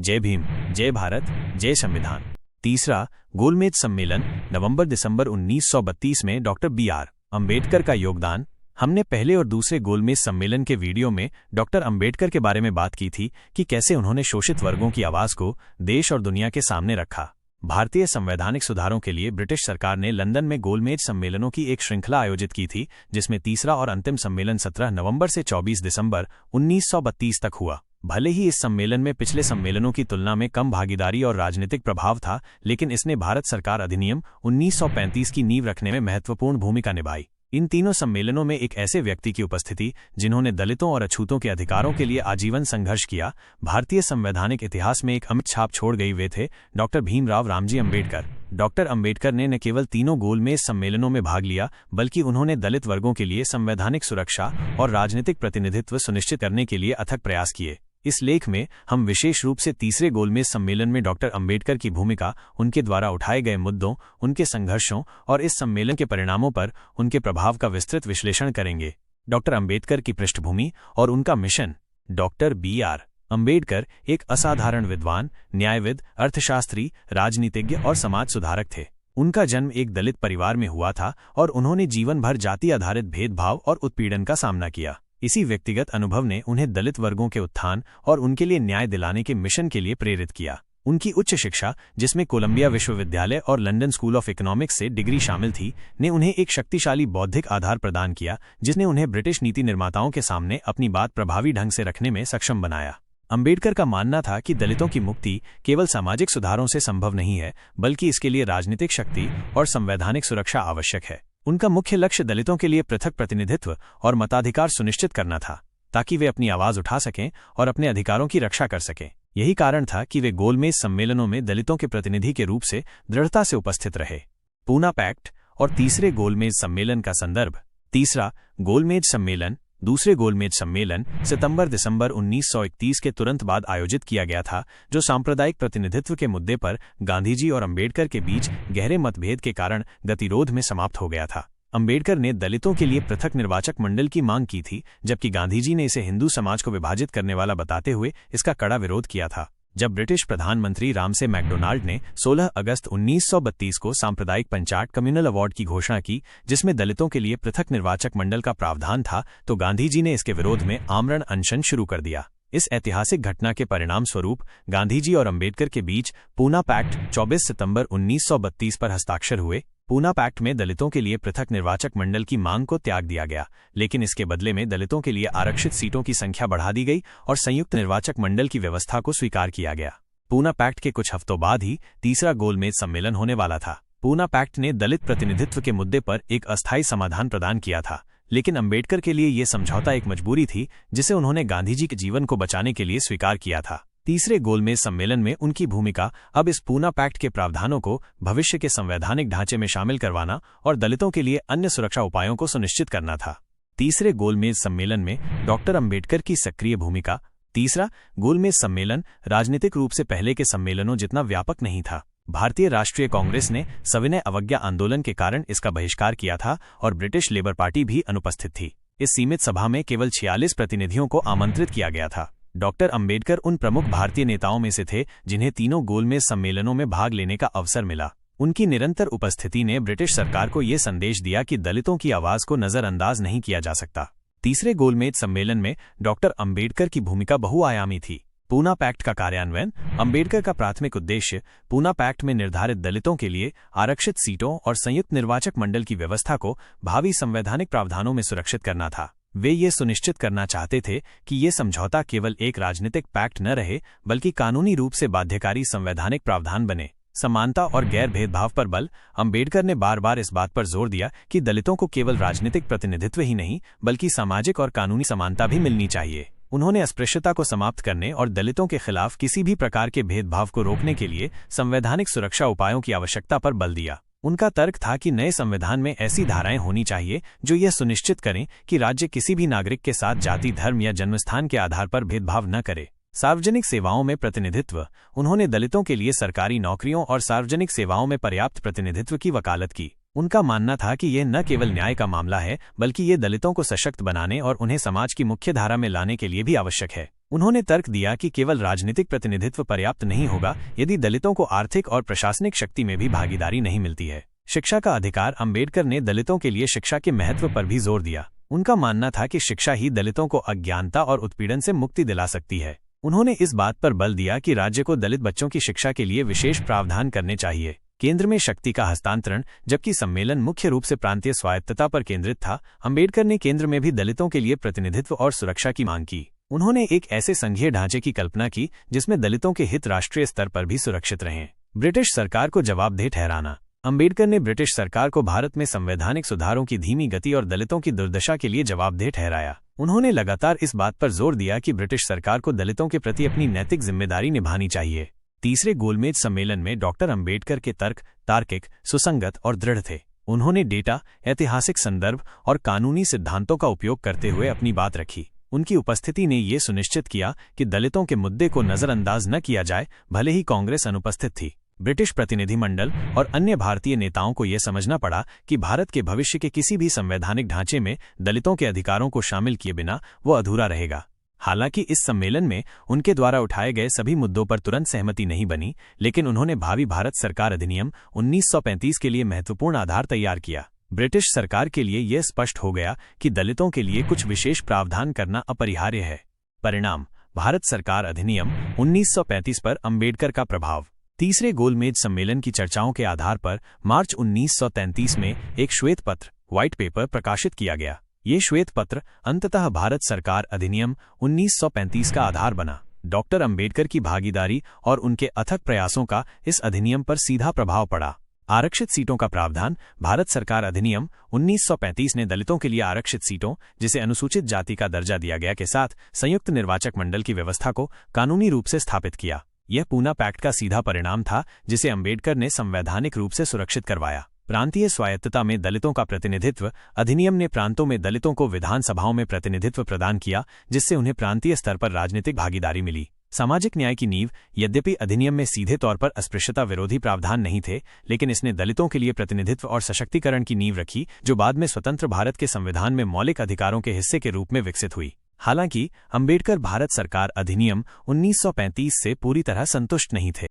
जय भीम, जय भारत, जय संविधान। तीसरा गोलमेज सम्मेलन नवंबर-दिसंबर 1932 में डॉक्टर बी.आर. अंबेडकर का योगदान। हमने पहले और दूसरे गोलमेज सम्मेलन के वीडियो में डॉक्टर अंबेडकर के बारे में बात की थी कि कैसे उन्होंने शोषित वर्गों की आवाज को देश और दुनिया के सामने रखा। भारतीय संवैधानिक सुधारों के लिए ब्रिटिश सरकार ने लंदन में गोलमेज सम्मेलनों की एक श्रृंखला आयोजित की थी, जिसमें तीसरा और अंतिम सम्मेलन 17 नवंबर से 24 दिसंबर 1932 तक हुआ। भले ही इस सम्मेलन में पिछले सम्मेलनों की तुलना में कम भागीदारी और राजनीतिक प्रभाव था, लेकिन इसने भारत सरकार अधिनियम 1935 की नींव रखने में महत्वपूर्ण भूमिका निभाई। इन तीनों सम्मेलनों में एक ऐसे व्यक्ति की उपस्थिति जिन्होंने दलितों और अछूतों के अधिकारों के लिए आजीवन संघर्ष किया, भारतीय संवैधानिक इतिहास में एक अमिट छाप छोड़ गई, वे थे डॉक्टर भीमराव रामजी अंबेडकर। डॉक्टर अंबेडकर ने न केवल तीनों गोलमेज सम्मेलनों में भाग लिया, बल्कि उन्होंने दलित वर्गों के लिए संवैधानिक सुरक्षा और राजनीतिक प्रतिनिधित्व सुनिश्चित करने के लिए अथक प्रयास किए। इस लेख में हम विशेष रूप से तीसरे गोलमेज सम्मेलन में डॉक्टर अंबेडकर की भूमिका, उनके द्वारा उठाए गए मुद्दों, उनके संघर्षों और इस सम्मेलन के परिणामों पर उनके प्रभाव का विस्तृत विश्लेषण करेंगे। डॉक्टर अंबेडकर की पृष्ठभूमि और उनका मिशन। Doctor B R. अंबेडकर एक असाधारण विद्वान, न्यायविद, अर्थशास्त्री, राजनीतिज्ञ और समाज सुधारक थे। उनका जन्म एक दलित परिवार में हुआ था और उन्होंने जीवन भर जाति आधारित भेदभाव और उत्पीड़न का सामना किया। इसी व्यक्तिगत अनुभव ने उन्हें दलित वर्गों के उत्थान और उनके लिए न्याय दिलाने के मिशन के लिए प्रेरित किया। उनकी उच्च शिक्षा, जिसमें कोलंबिया विश्वविद्यालय और लंदन स्कूल ऑफ इकोनॉमिक्स से डिग्री शामिल थी, ने उन्हें एक शक्तिशाली बौद्धिक आधार प्रदान किया, जिसने उन्हें ब्रिटिश नीति निर्माताओं के सामने अपनी बात प्रभावी ढंग से रखने में सक्षम बनाया। अंबेडकर का मानना था कि दलितों की मुक्ति केवल सामाजिक सुधारों से संभव नहीं है, बल्कि इसके लिए राजनीतिक शक्ति और संवैधानिक सुरक्षा आवश्यक है। उनका मुख्य लक्ष्य दलितों के लिए पृथक प्रतिनिधित्व और मताधिकार सुनिश्चित करना था, ताकि वे अपनी आवाज उठा सकें और अपने अधिकारों की रक्षा कर सकें। यही कारण था कि वे गोलमेज सम्मेलनों में दलितों के प्रतिनिधि के रूप से दृढ़ता से उपस्थित रहे। पूना पैक्ट और तीसरे गोलमेज सम्मेलन का संदर्भ। तीसरा गोलमेज सम्मेलन, दूसरे गोलमेज सम्मेलन सितंबर-दिसंबर 1931 के तुरंत बाद आयोजित किया गया था, जो सांप्रदायिक प्रतिनिधित्व के मुद्दे पर गांधीजी और अंबेडकर के बीच गहरे मतभेद के कारण गतिरोध में समाप्त हो गया था। अंबेडकर ने दलितों के लिए पृथक निर्वाचक मंडल की मांग की थी, जबकि गांधीजी ने इसे हिंदू समाज को विभाजित करने वाला बताते हुए इसका कड़ा विरोध किया था। जब ब्रिटिश प्रधानमंत्री रामसे मैकडोनाल्ड ने 16 अगस्त 1932 को सांप्रदायिक पंचायत कम्युनल अवार्ड की घोषणा की, जिसमें दलितों के लिए पृथक निर्वाचक मंडल का प्रावधान था, तो गांधीजी ने इसके विरोध में आमरण अनशन शुरू कर दिया। इस ऐतिहासिक घटना के परिणाम स्वरूप गांधीजी और अंबेडकर के बीच पूना पैक्ट 24 सितंबर 1932 पर हस्ताक्षर हुए। पूना पैक्ट में दलितों के लिए पृथक निर्वाचक मंडल की मांग को त्याग दिया गया, लेकिन इसके बदले में दलितों के लिए आरक्षित सीटों की संख्या बढ़ा दी गई और संयुक्त निर्वाचक मंडल की व्यवस्था को स्वीकार किया गया। पूना पैक्ट के कुछ हफ्तों बाद ही तीसरा गोलमेज सम्मेलन होने वाला था। पूना पैक्ट ने दलित प्रतिनिधित्व के मुद्दे पर एक अस्थायी समाधान प्रदान किया था, लेकिन अंबेडकर के लिए यह समझौता एक मजबूरी थी, जिसे उन्होंने गांधीजी के जीवन को बचाने के लिए स्वीकार किया था। तीसरे गोलमेज सम्मेलन में उनकी भूमिका अब इस पूना पैक्ट के प्रावधानों को भविष्य के संवैधानिक ढांचे में शामिल करवाना और दलितों के लिए अन्य सुरक्षा उपायों को सुनिश्चित करना था। तीसरे गोलमेज सम्मेलन में डॉक्टर अंबेडकर की सक्रिय भूमिका। तीसरा गोलमेज सम्मेलन राजनीतिक रूप से पहले के सम्मेलनों जितना व्यापक नहीं था। भारतीय राष्ट्रीय कांग्रेस ने सविनय अवज्ञा आंदोलन के कारण इसका बहिष्कार किया था और ब्रिटिश लेबर पार्टी भी अनुपस्थित थी। इस सीमित सभा में केवल 46 प्रतिनिधियों को आमंत्रित किया गया था। डॉक्टर अंबेडकर उन प्रमुख भारतीय नेताओं में से थे जिन्हें तीनों गोलमेज सम्मेलनों में भाग लेने का अवसर मिला। उनकी निरंतर उपस्थिति ने ब्रिटिश सरकार को यह संदेश दिया कि दलितों की आवाज को नजरअंदाज नहीं किया जा सकता। तीसरे गोलमेज सम्मेलन में डॉक्टर अंबेडकर की भूमिका बहुआयामी थी। पूना पैक्ट का कार्यान्वयन। अंबेडकर का प्राथमिक उद्देश्य पूना पैक्ट में निर्धारित दलितों के लिए आरक्षित सीटों और संयुक्त निर्वाचक मंडल की व्यवस्था को भावी संवैधानिक प्रावधानों में सुरक्षित करना था। वे ये सुनिश्चित करना चाहते थे कि ये समझौता केवल एक राजनीतिक पैक्ट न रहे, बल्कि कानूनी रूप से बाध्यकारी संवैधानिक प्रावधान बने। समानता और गैर भेदभाव पर बल। अंबेडकर ने बार बार इस बात पर जोर दिया कि दलितों को केवल राजनीतिक प्रतिनिधित्व ही नहीं, बल्कि सामाजिक और कानूनी समानता भी मिलनी चाहिए। उन्होंने अस्पृश्यता को समाप्त करने और दलितों के खिलाफ किसी भी प्रकार के भेदभाव को रोकने के लिए संवैधानिक सुरक्षा उपायों की आवश्यकता पर बल दिया। उनका तर्क था कि नए संविधान में ऐसी धाराएं होनी चाहिए जो यह सुनिश्चित करें कि राज्य किसी भी नागरिक के साथ जाति, धर्म या जन्मस्थान के आधार पर भेदभाव न करे। सार्वजनिक सेवाओं में प्रतिनिधित्व। उन्होंने दलितों के लिए सरकारी नौकरियों और सार्वजनिक सेवाओं में पर्याप्त प्रतिनिधित्व की वकालत की। उनका मानना था कि यह न केवल न्याय का मामला है, बल्कि ये दलितों को सशक्त बनाने और उन्हें समाज की मुख्य धारा में लाने के लिए भी आवश्यक है। उन्होंने तर्क दिया कि केवल राजनीतिक प्रतिनिधित्व पर्याप्त नहीं होगा यदि दलितों को आर्थिक और प्रशासनिक शक्ति में भी भागीदारी नहीं मिलती है। शिक्षा का अधिकार। अंबेडकर ने दलितों के लिए शिक्षा के महत्व पर भी जोर दिया। उनका मानना था कि शिक्षा ही दलितों को अज्ञानता और उत्पीड़न से मुक्ति दिला सकती है। उन्होंने इस बात पर बल दिया कि राज्य को दलित बच्चों की शिक्षा के लिए विशेष प्रावधान करने चाहिए। केंद्र में शक्ति का हस्तांतरण। जबकि सम्मेलन मुख्य रूप से प्रांतीय स्वायत्तता पर केंद्रित था, अंबेडकर ने केंद्र में भी दलितों के लिए प्रतिनिधित्व और सुरक्षा की मांग की। उन्होंने एक ऐसे संघीय ढांचे की कल्पना की जिसमें दलितों के हित राष्ट्रीय स्तर पर भी सुरक्षित रहें। ब्रिटिश सरकार को जवाबदेह ठहराना। अंबेडकर ने ब्रिटिश सरकार को भारत में संवैधानिक सुधारों की धीमी गति और दलितों की दुर्दशा के लिए जवाबदेह ठहराया। उन्होंने लगातार इस बात पर जोर दिया कि ब्रिटिश सरकार को दलितों के प्रति अपनी नैतिक जिम्मेदारी निभानी चाहिए। तीसरे गोलमेज सम्मेलन में डॉक्टर अंबेडकर के तर्क तार्किक, सुसंगत और दृढ़ थे। उन्होंने डेटा, ऐतिहासिक संदर्भ और कानूनी सिद्धांतों का उपयोग करते हुए अपनी बात रखी। उनकी उपस्थिति ने ये सुनिश्चित किया कि दलितों के मुद्दे को नजरअंदाज न किया जाए, भले ही कांग्रेस अनुपस्थित थी। ब्रिटिश प्रतिनिधिमंडल और अन्य भारतीय नेताओं को यह समझना पड़ा कि भारत के भविष्य के किसी भी संवैधानिक ढांचे में दलितों के अधिकारों को शामिल किए बिना वो अधूरा रहेगा। हालांकि इस सम्मेलन में उनके द्वारा उठाए गए सभी मुद्दों पर तुरंत सहमति नहीं बनी, लेकिन उन्होंने भावी भारत सरकार अधिनियम 1935 के लिए महत्वपूर्ण आधार तैयार किया। ब्रिटिश सरकार के लिए यह स्पष्ट हो गया कि दलितों के लिए कुछ विशेष प्रावधान करना अपरिहार्य है। परिणाम: भारत सरकार अधिनियम 1935 पर अंबेडकर का प्रभाव। तीसरे गोलमेज सम्मेलन की चर्चाओं के आधार पर मार्च 1933 में एक श्वेत पत्र व्हाइट पेपर प्रकाशित किया गया। ये श्वेत पत्र अंततः भारत सरकार अधिनियम 1935 का आधार बना। डॉक्टर अंबेडकर की भागीदारी और उनके अथक प्रयासों का इस अधिनियम पर सीधा प्रभाव पड़ा। आरक्षित सीटों का प्रावधान। भारत सरकार अधिनियम 1935 ने दलितों के लिए आरक्षित सीटों, जिसे अनुसूचित जाति का दर्जा दिया गया, के साथ संयुक्त निर्वाचक मंडल की व्यवस्था को कानूनी रूप से स्थापित किया। यह पूना पैक्ट का सीधा परिणाम था, जिसे अंबेडकर ने संवैधानिक रूप से सुरक्षित करवाया। प्रांतीय स्वायत्तता में दलितों का प्रतिनिधित्व। अधिनियम ने प्रांतों में दलितों को विधानसभाओं में प्रतिनिधित्व प्रदान किया, जिससे उन्हें प्रांतीय स्तर पर राजनीतिक भागीदारी मिली। सामाजिक न्याय की नींव। यद्यपि अधिनियम में सीधे तौर पर अस्पृश्यता विरोधी प्रावधान नहीं थे, लेकिन इसने दलितों के लिए प्रतिनिधित्व और सशक्तिकरण की नींव रखी, जो बाद में स्वतंत्र भारत के संविधान में मौलिक अधिकारों के हिस्से के रूप में विकसित हुई। हालांकि अंबेडकर भारत सरकार अधिनियम 1935 से पूरी तरह संतुष्ट नहीं थे।